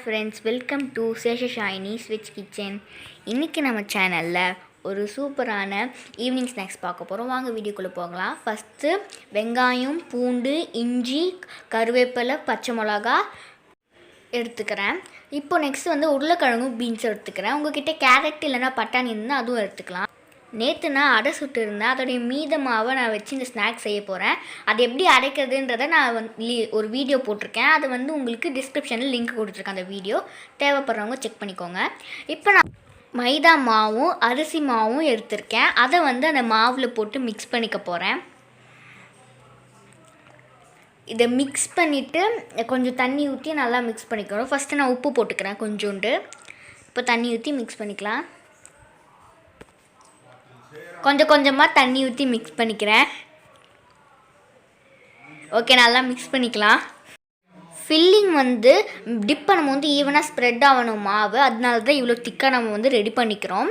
friends, welcome to Sesha SAYINEE Switch Kitchen. இன்னைக்கு நம்ம சேனல்ல ஒரு சூப்பரான ஈவினிங் ஸ்நாக்ஸ் பார்க்க போறோம். வாங்க வீடியோக்குள்ள போகலாம். ஃபர்ஸ்ட் வெங்காயம், பூண்டு, இஞ்சி, கருவேப்பிலை, பச்சை மிளகாய் எடுத்துக்கிறேன். இப்போ நெக்ஸ்ட் வந்து உருளைக்கிழங்கு பீன்ஸ் எடுத்துக்கிறேன். உங்ககிட்ட கேரட் இல்லைன்னா பட்டாணி இருந்தால் அதுவும் எடுத்துக்கலாம். நேற்று நான் அடை சுட்டுருந்தேன். அதோடைய மீத மாவை நான் வச்சு இந்த ஸ்நாக்ஸ் செய்ய போகிறேன். அது எப்படி அடைக்கிறதுன்றதை நான் ஒரு வீடியோ போட்டிருக்கேன். அது வந்து உங்களுக்கு டிஸ்கிரிப்ஷனில் லிங்க் கொடுத்துருக்கேன். அந்த வீடியோ தேவைப்படுறவங்க செக் பண்ணிக்கோங்க. இப்போ நான் மைதா மாவும் அரிசி மாவும் எடுத்திருக்கேன். அதை வந்து அந்த மாவில் போட்டு மிக்ஸ் பண்ணிக்க போகிறேன். இதை மிக்ஸ் பண்ணிவிட்டு கொஞ்சம் தண்ணி ஊற்றி நல்லா மிக்ஸ் பண்ணிக்கணும். ஃபஸ்ட்டு நான் உப்பு போட்டுக்கிறேன் கொஞ்சோண்டு. இப்போ தண்ணி ஊற்றி மிக்ஸ் பண்ணிக்கலாம். கொஞ்சம் கொஞ்சமாக தண்ணி ஊற்றி மிக்ஸ் பண்ணிக்கிறேன். ஓகே, நல்லா மிக்ஸ் பண்ணிக்கலாம். ஃபில்லிங் வந்து டிப் பண்ணும்போது ஈவனாக ஸ்ப்ரெட் ஆகணும் மாவு. அதனால தான் இவ்வளோ திக்காக நம்ம வந்து ரெடி பண்ணிக்கிறோம்.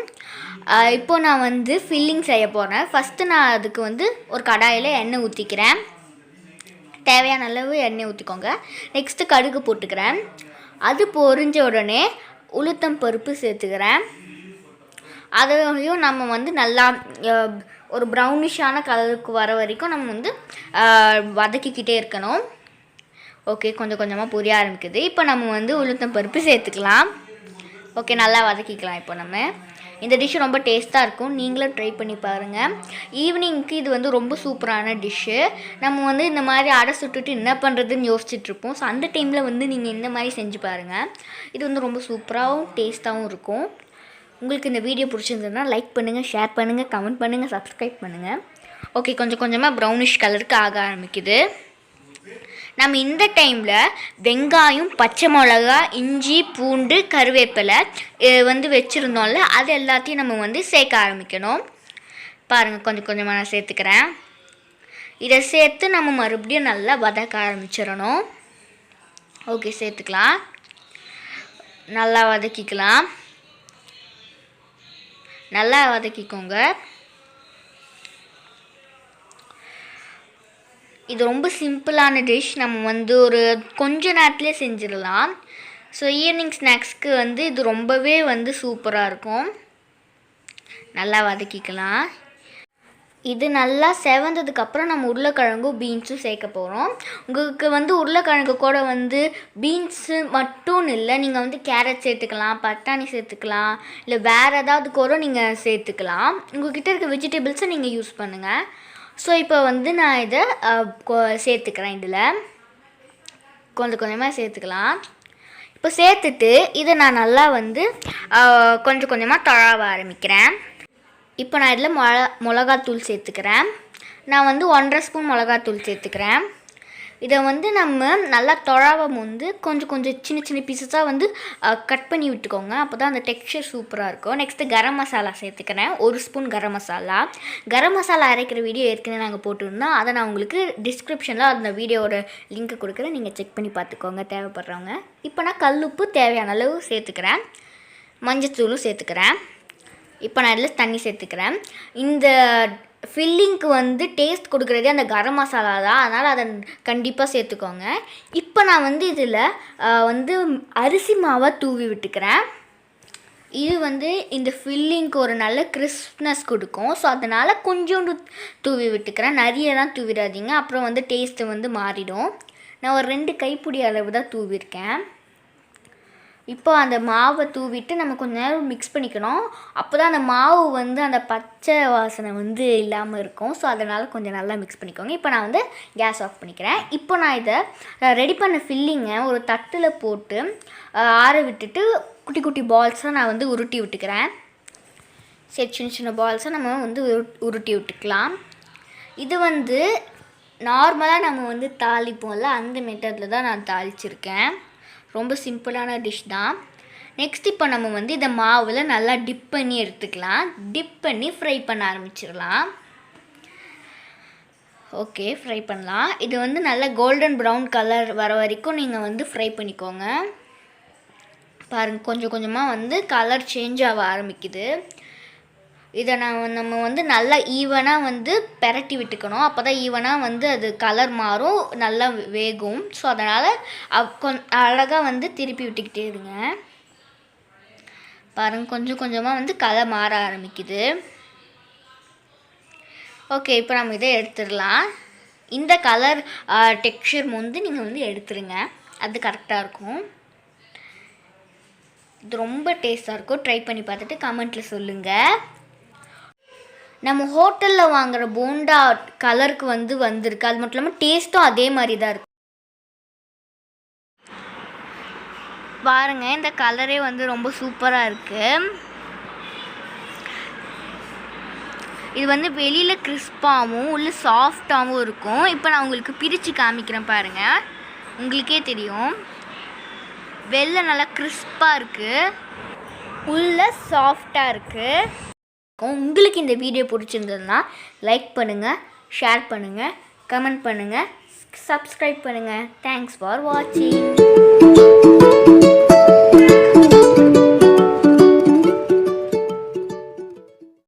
இப்போது நான் வந்து ஃபில்லிங் செய்ய போகிறேன். ஃபஸ்ட்டு நான் அதுக்கு வந்து ஒரு கடாயில் எண்ணெய் ஊற்றிக்கிறேன். தேவையான அளவு எண்ணெய் ஊற்றிக்கோங்க. நெக்ஸ்ட்டு கடுகு போட்டுக்கிறேன். அது பொரிஞ்ச உடனே உளுத்தம் பருப்பு சேர்த்துக்கிறேன். அதையும் நம்ம வந்து நல்லா ஒரு ப்ரௌனிஷான கலருக்கு வர வரைக்கும் நம்ம வந்து வதக்கிக்கிட்டே இருக்கணும். ஓகே, கொஞ்சம் கொஞ்சமாக புரிய ஆரம்பிக்குது. இப்போ நம்ம வந்து உளுத்தம் பருப்பு சேர்த்துக்கலாம். ஓகே, நல்லா வதக்கிக்கலாம். இப்போ நம்ம இந்த டிஷ்ஷு ரொம்ப டேஸ்ட்டாக இருக்கும். நீங்களும் ட்ரை பண்ணி பாருங்கள். ஈவினிங்க்கு இது வந்து ரொம்ப சூப்பரான டிஷ்ஷு. நம்ம வந்து இந்த மாதிரி அடை சுட்டுட்டு என்ன பண்ணுறதுன்னு யோசிச்சுட்ருப்போம். ஸோ அந்த டைமில் வந்து நீங்கள் இந்த மாதிரி செஞ்சு பாருங்கள். இது வந்து ரொம்ப சூப்பராகவும் டேஸ்ட்டாகவும் இருக்கும். உங்களுக்கு இந்த வீடியோ பிடிச்சிருந்ததுன்னா லைக் பண்ணுங்கள், ஷேர் பண்ணுங்கள், கமெண்ட் பண்ணுங்கள், சப்ஸ்கிரைப் பண்ணுங்கள். ஓகே, கொஞ்சம் கொஞ்சமாக ப்ரௌனிஷ் கலருக்கு ஆக ஆரம்பிக்குது. நம்ம இந்த டைமில் வெங்காயம், பச்சை மிளகா, இஞ்சி, பூண்டு, கருவேப்பிலை வந்து வச்சுருந்தோம்ல, அது எல்லாத்தையும் நம்ம வந்து சேர்க்க ஆரம்பிக்கணும். பாருங்கள், கொஞ்சம் கொஞ்சமாக நான் சேர்த்துக்கிறேன். இதை சேர்த்து நம்ம மறுபடியும் நல்லா வதக்க ஆரம்பிச்சிடணும். ஓகே, சேர்த்துக்கலாம். நல்லா வதக்கிக்கலாம். நல்லா வதக்கிக்கோங்க. இது ரொம்ப சிம்பிளான டிஷ். நம்ம வந்து ஒரு கொஞ்ச நேரத்துலேயே செஞ்சிடலாம். ஸோ ஈவினிங் ஸ்நாக்ஸ்க்கு வந்து இது ரொம்பவே வந்து சூப்பராக இருக்கும். நல்லா வதக்கிக்கலாம். இது நல்லா செவந்ததுக்கப்புறம் நம்ம உருளைக்கிழங்கும் பீன்ஸும் சேர்க்க போகிறோம். உங்களுக்கு வந்து உருளைக்கிழங்கு கூட வந்து பீன்ஸு மட்டும் இல்லை, நீங்கள் வந்து கேரட் சேர்த்துக்கலாம், பட்டாணி சேர்த்துக்கலாம், இல்லை வேறு ஏதாவது கூட நீங்கள் சேர்த்துக்கலாம். உங்கள்கிட்ட இருக்க வெஜிடபிள்ஸை நீங்கள் யூஸ் பண்ணுங்கள். ஸோ இப்போ வந்து நான் இதை சேர்த்துக்கிறேன். இதில் கொஞ்சம் கொஞ்சமாக சேர்த்துக்கலாம். இப்போ சேர்த்துட்டு இதை நான் நல்லா வந்து கொஞ்சம் கொஞ்சமாக தழவ ஆரம்பிக்கிறேன். இப்போ நான் இதில் மிளகாத்தூள் சேர்த்துக்கிறேன். நான் வந்து 1.5 ஸ்பூன் மிளகாத்தூள் சேர்த்துக்கிறேன். இதை வந்து நம்ம நல்லா தொழாவும் வந்து கொஞ்சம் கொஞ்சம் சின்ன சின்ன பீசஸாக வந்து கட் பண்ணி விட்டுக்கோங்க. அப்போ தான் அந்த டெக்ஸ்சர் சூப்பராக இருக்கும். நெக்ஸ்ட்டு கரம் மசாலா சேர்த்துக்கிறேன். 1 ஸ்பூன் கரம் மசாலா. கரம் மசாலா அரைக்கிற வீடியோ ஏற்கனவே நாங்கள் போட்டுருந்தோம். அதை நான் உங்களுக்கு டிஸ்கிரிப்ஷனில் அந்த வீடியோவோட லிங்க் கொடுக்குறேன். நீங்கள் செக் பண்ணி பார்த்துக்கோங்க தேவைப்படுறவங்க. இப்போ நான் கல்லுப்பு தேவையான அளவு சேர்த்துக்கிறேன். மஞ்சத்தூளும் சேர்த்துக்கிறேன். இப்போ நான் இதில் தண்ணி சேர்த்துக்கிறேன். இந்த ஃபில்லிங்க்கு வந்து டேஸ்ட் கொடுக்குறதே அந்த கரம் மசாலா தான். அதனால் அதை கண்டிப்பாக சேர்த்துக்கோங்க. இப்போ நான் வந்து இதில் வந்து அரிசி மாவை தூவி விட்டுக்கிறேன். இது வந்து இந்த ஃபில்லிங்க்கு ஒரு நல்ல கிறிஸ்ப்னஸ் கொடுக்கும். ஸோ அதனால் கொஞ்சோண்டு தூவி விட்டுக்கிறேன். நிறையலாம் தூவிடாதீங்க, அப்புறம் வந்து டேஸ்ட்டு வந்து மாறிடும். நான் ஒரு 2 கைப்பிடி அளவு தான் தூவிருக்கேன். இப்போ அந்த மாவை தூவிட்டு நம்ம கொஞ்சம் நேரம் மிக்ஸ் பண்ணிக்கணும். அப்போ தான் அந்த மாவு வந்து அந்த பச்சை வாசனை வந்து இல்லாமல் இருக்கும். ஸோ அதனால் கொஞ்சம் நல்லா மிக்ஸ் பண்ணிக்கோங்க. இப்போ நான் வந்து கேஸ் ஆஃப் பண்ணிக்கிறேன். இப்போ நான் இதை ரெடி பண்ண ஃபில்லிங்கை ஒரு தட்டில் போட்டு ஆற விட்டுட்டு குட்டி குட்டி பால்ஸாக நான் வந்து உருட்டி விட்டுக்கிறேன். சரி, சின்ன சின்ன பால்ஸாக நம்ம வந்து உருட்டி விட்டுக்கலாம். இது வந்து நார்மலாக நம்ம வந்து தாளிப்போம்ல, அந்த மெத்தடில் தான் நான் தாளிச்சிருக்கேன். ரொம்ப சிம்பிளான டிஷ் தான். நெக்ஸ்ட் இப்போ நம்ம வந்து இதை மாவில் நல்லா டிப் பண்ணி எடுத்துக்கலாம். டிப் பண்ணி ஃப்ரை பண்ண ஆரம்பிச்சிடலாம். ஓகே, ஃப்ரை பண்ணலாம். இது வந்து நல்லா கோல்டன் ப்ரௌன் கலர் வர வரைக்கும் நீங்கள் வந்து ஃப்ரை பண்ணிக்கோங்க. பாருங்கள், கொஞ்சம் கொஞ்சமாக வந்து கலர் சேஞ்ச் ஆக ஆரம்பிக்குது. இதை நம்ம வந்து நல்லா ஈவனாக வந்து பெரட்டி விட்டுக்கணும். அப்போ தான் ஈவனாக வந்து அது கலர் மாறும், நல்லா வேகும். ஸோ அதனால் அழகாக வந்து திருப்பி விட்டுக்கிட்டே இருங்க. பாருங்கள், கொஞ்சம் கொஞ்சமாக வந்து கலர் மாற ஆரம்பிக்குது. ஓகே, இப்போ நம்ம இதை எடுத்துடலாம். இந்த கலர் டெக்ஸ்சர் வந்து நீங்கள் வந்து எடுத்துருங்க, அது கரெக்டாக இருக்கும். இது ரொம்ப டேஸ்ட்டாக இருக்கும். ட்ரை பண்ணி பார்த்துட்டு கமெண்ட்டில் சொல்லுங்கள். நம்ம ஹோட்டலில் வாங்குகிற போண்டா கலருக்கு வந்திருக்கு. அது மட்டும் இல்லாமல் டேஸ்ட்டும் அதே மாதிரி தான் இருக்கும். பாருங்கள், இந்த கலரே வந்து ரொம்ப சூப்பராக இருக்குது. இது வந்து வெளியில் கிறிஸ்பாகவும் உள்ள சாஃப்டாகவும் இருக்கும். இப்போ நான் உங்களுக்கு பிரித்து காமிக்கிறேன் பாருங்கள், உங்களுக்கே தெரியும். வெளில நல்லா கிறிஸ்பாக இருக்குது, உள்ள சாஃப்டாக இருக்குது. உங்களுக்கு இந்த வீடியோ பிடிச்சிருந்ததுன்னா லைக் பண்ணுங்கள், ஷேர் பண்ணுங்கள், கமெண்ட் பண்ணுங்கள், சப்ஸ்கிரைப் பண்ணுங்கள். தேங்க்ஸ் ஃபார் வாட்சிங்.